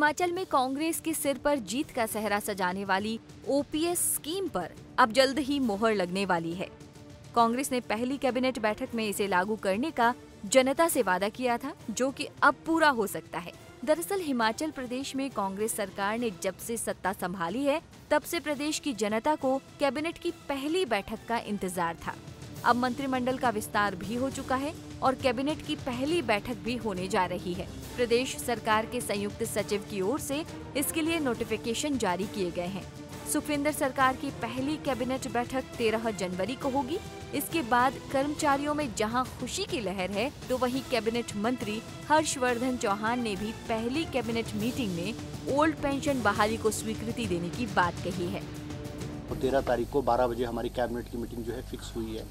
हिमाचल में कांग्रेस के सिर पर जीत का सेहरा सजाने वाली ओपीएस स्कीम पर अब जल्द ही मोहर लगने वाली है। कांग्रेस ने पहली कैबिनेट बैठक में इसे लागू करने का जनता से वादा किया था, जो कि अब पूरा हो सकता है। दरअसल हिमाचल प्रदेश में कांग्रेस सरकार ने जब से सत्ता संभाली है, तब से प्रदेश की जनता को कैबिनेट की पहली बैठक का इंतजार था। अब मंत्रिमंडल का विस्तार भी हो चुका है और कैबिनेट की पहली बैठक भी होने जा रही है। प्रदेश सरकार के संयुक्त सचिव की ओर से इसके लिए नोटिफिकेशन जारी किए गए हैं। सुखविंदर सरकार की पहली कैबिनेट बैठक 13 जनवरी को होगी। इसके बाद कर्मचारियों में जहां खुशी की लहर है, तो वहीं कैबिनेट मंत्री हर्षवर्धन चौहान ने भी पहली कैबिनेट मीटिंग में ओल्ड पेंशन बहाली को स्वीकृति देने की बात कही है। 13 तारीख को 12 बजे हमारी कैबिनेट की मीटिंग जो है फिक्स हुई है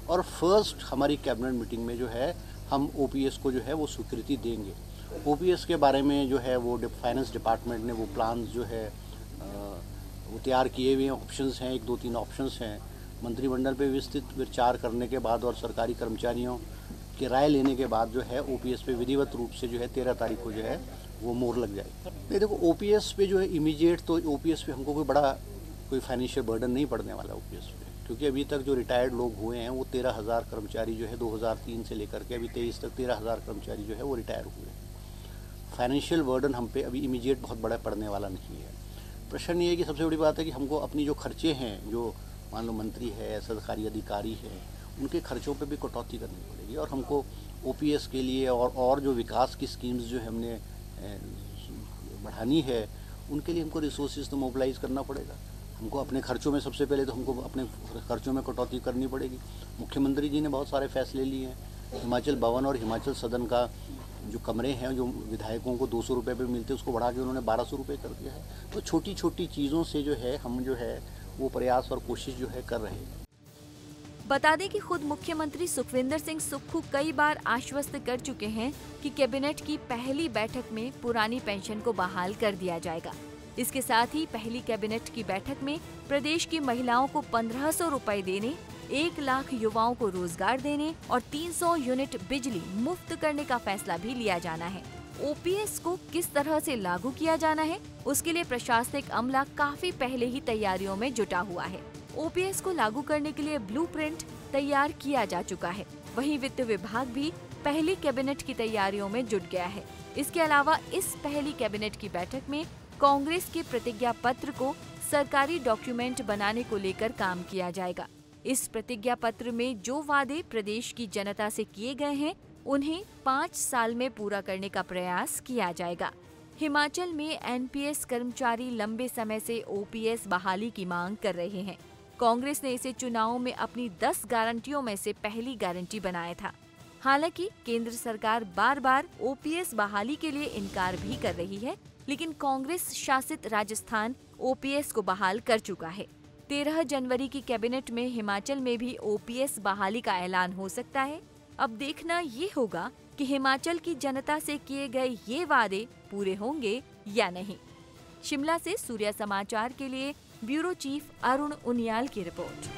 और फर्स्ट हमारी कैबिनेट मीटिंग में जो है हम ओपीएस को जो है वो स्वीकृति देंगे। ओपीएस के बारे में जो है वो फाइनेंस डिपार्टमेंट ने वो प्लान जो है वो तैयार किए हुए हैं। ऑप्शंस हैं, 1-2-3 ऑप्शंस हैं। मंत्रिमंडल पे विस्तृत विचार करने के बाद और सरकारी कर्मचारियों की राय लेने के बाद जो है ओपीएस पे विधिवत रूप से जो है 13 तारीख को जो है वो मोहर लग जाएगी। नहीं देखो, ओपीएस पे जो है इमीडिएट तो ओपीएस पे हमको कोई फाइनेंशियल बर्डन नहीं पड़ने वाला ओपीएस पे, क्योंकि अभी तक जो रिटायर्ड लोग हुए हैं वो 13,000 कर्मचारी जो है 2003 से लेकर के अभी 23 तक 13,000 कर्मचारी जो है वो रिटायर हुए हैं। फाइनेंशियल बर्डन हम पे अभी इमीडिएट बहुत बड़ा पड़ने वाला नहीं है। प्रश्न ये है कि सबसे बड़ी बात है कि हमको अपनी जो खर्चे हैं, जो मान लो मंत्री है, सरकारी अधिकारी है, उनके खर्चों पे भी कटौती करनी पड़ेगी और हमको ओपीएस के लिए और जो विकास की स्कीम्स जो हमने बढ़ानी है, उनके लिए हमको रिसोर्सेज तो मोबिलाइज करना पड़ेगा। हमको अपने खर्चों में सबसे पहले तो हमको अपने खर्चों में कटौती करनी पड़ेगी। मुख्यमंत्री जी ने बहुत सारे फैसले लिए हैं। हिमाचल भवन और हिमाचल सदन का जो कमरे हैं, जो विधायकों को 200 रुपये पे मिलते हैं, उसको बढ़ा के उन्होंने 1200 रुपये कर दिया है। तो छोटी छोटी चीज़ों से जो है हम जो है वो प्रयास और कोशिश जो है कर रहे हैं। बता दें कि खुद मुख्यमंत्री सुखविंदर सिंह सुक्खू कई बार आश्वस्त कर चुके हैं कि कैबिनेट की पहली बैठक में पुरानी पेंशन को बहाल कर दिया जाएगा। इसके साथ ही पहली कैबिनेट की बैठक में प्रदेश की महिलाओं को 1500 रुपए देने, 1 लाख युवाओं को रोजगार देने और 300 यूनिट बिजली मुफ्त करने का फैसला भी लिया जाना है। ओपीएस को किस तरह से लागू किया जाना है, उसके लिए प्रशासनिक अमला काफी पहले ही तैयारियों में जुटा हुआ है। ओपीएस को लागू करने के लिए ब्लूप्रिंट तैयार किया जा चुका है। वहीं वित्त विभाग भी पहली कैबिनेट की तैयारियों में जुट गया है। इसके अलावा इस पहली कैबिनेट की बैठक में कांग्रेस के प्रतिज्ञा पत्र को सरकारी डॉक्यूमेंट बनाने को लेकर काम किया जाएगा। इस प्रतिज्ञा पत्र में जो वादे प्रदेश की जनता से किए गए हैं, उन्हें 5 साल में पूरा करने का प्रयास किया जाएगा। हिमाचल में एनपीएस कर्मचारी लंबे समय से ओपीएस बहाली की मांग कर रहे हैं। कांग्रेस ने इसे चुनाव में अपनी 10 गारंटियों में से पहली गारंटी बनाया था। हालांकि केंद्र सरकार बार बार ओपीएस बहाली के लिए इनकार भी कर रही है, लेकिन कांग्रेस शासित राजस्थान ओपीएस को बहाल कर चुका है। 13 जनवरी की कैबिनेट में हिमाचल में भी ओपीएस बहाली का ऐलान हो सकता है। अब देखना ये होगा कि हिमाचल की जनता से किए गए ये वादे पूरे होंगे या नहीं। शिमला से सूर्या समाचार के लिए ब्यूरो चीफ अरुण उनियाल की रिपोर्ट।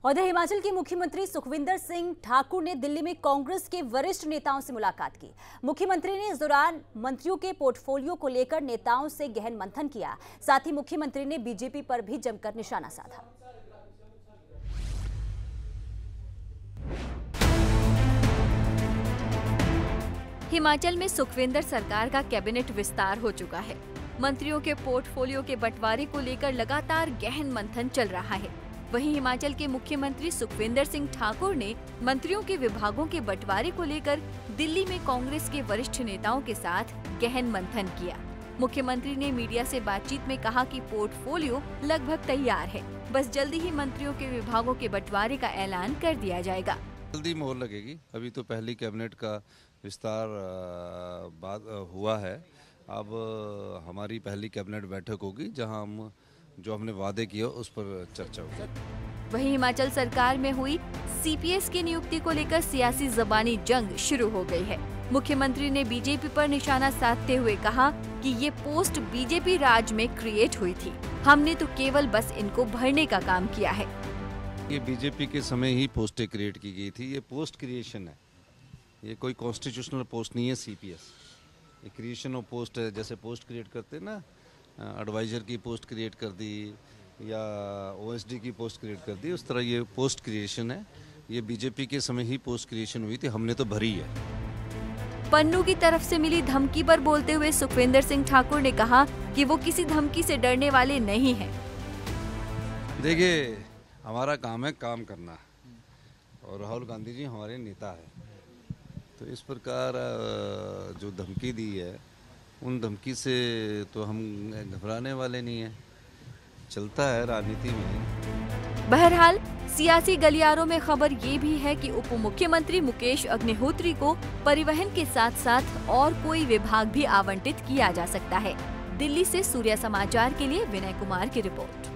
उधर हिमाचल के मुख्यमंत्री सुखविंदर सिंह ठाकुर ने दिल्ली में कांग्रेस के वरिष्ठ नेताओं से मुलाकात की। मुख्यमंत्री ने इस दौरान मंत्रियों के पोर्टफोलियो को लेकर नेताओं से गहन मंथन किया। साथ ही मुख्यमंत्री ने बीजेपी पर भी जमकर निशाना साधा। हिमाचल में सुखविंदर सरकार का कैबिनेट विस्तार हो चुका है। मंत्रियों के पोर्टफोलियो के बंटवारे को लेकर लगातार गहन मंथन चल रहा है। वहीं हिमाचल के मुख्यमंत्री सुखविंदर सिंह ठाकुर ने मंत्रियों के विभागों के बंटवारे को लेकर दिल्ली में कांग्रेस के वरिष्ठ नेताओं के साथ गहन मंथन किया। मुख्यमंत्री ने मीडिया से बातचीत में कहा कि पोर्टफोलियो लगभग तैयार है, बस जल्दी ही मंत्रियों के विभागों के बंटवारे का ऐलान कर दिया जाएगा। जल्दी मोहर लगेगी। अभी तो पहली कैबिनेट का विस्तार हुआ है। अब हमारी पहली कैबिनेट बैठक होगी जहां हम जो हमने वादे किए उस पर चर्चा होगी। वहीं हिमाचल सरकार में हुई सीपीएस की नियुक्ति को लेकर सियासी ज़बानी जंग शुरू हो गई है। मुख्यमंत्री ने बीजेपी पर निशाना साधते हुए कहा कि ये पोस्ट बीजेपी राज में क्रिएट हुई थी, हमने तो केवल बस इनको भरने का काम किया है। ये बीजेपी के समय ही पोस्टें क्रिएट की गई थी। ये पोस्ट क्रिएशन है, ये कोई कॉन्स्टिट्यूशनल पोस्ट नहीं है सीपीएस। ये क्रिएशन ऑफ पोस्ट है, जैसे पोस्ट क्रिएट करते हैं ना, एडवाइज़र की पोस्ट क्रिएट कर दी या ओएसडी की पोस्ट क्रिएट कर दी, उस तरह ये पोस्ट क्रिएशन है। ये बीजेपी के समय ही पोस्ट क्रिएशन हुई थी, हमने तो भरी है। पन्नू की तरफ से मिली धमकी पर बोलते हुए सुखविंदर सिंह ठाकुर ने कहा कि वो किसी धमकी से डरने वाले नहीं हैं। देखिए, हमारा काम है काम करना, और राहुल गांधी जी हमारे नेता है, तो इस प्रकार जो धमकी दी है, उन धमकी से तो हम घबराने वाले नहीं हैं। चलता है राजनीति में। बहरहाल सियासी गलियारों में खबर ये भी है कि उप मुख्यमंत्री मुकेश अग्निहोत्री को परिवहन के साथ साथ और कोई विभाग भी आवंटित किया जा सकता है। दिल्ली से सूर्या समाचार के लिए विनय कुमार की रिपोर्ट।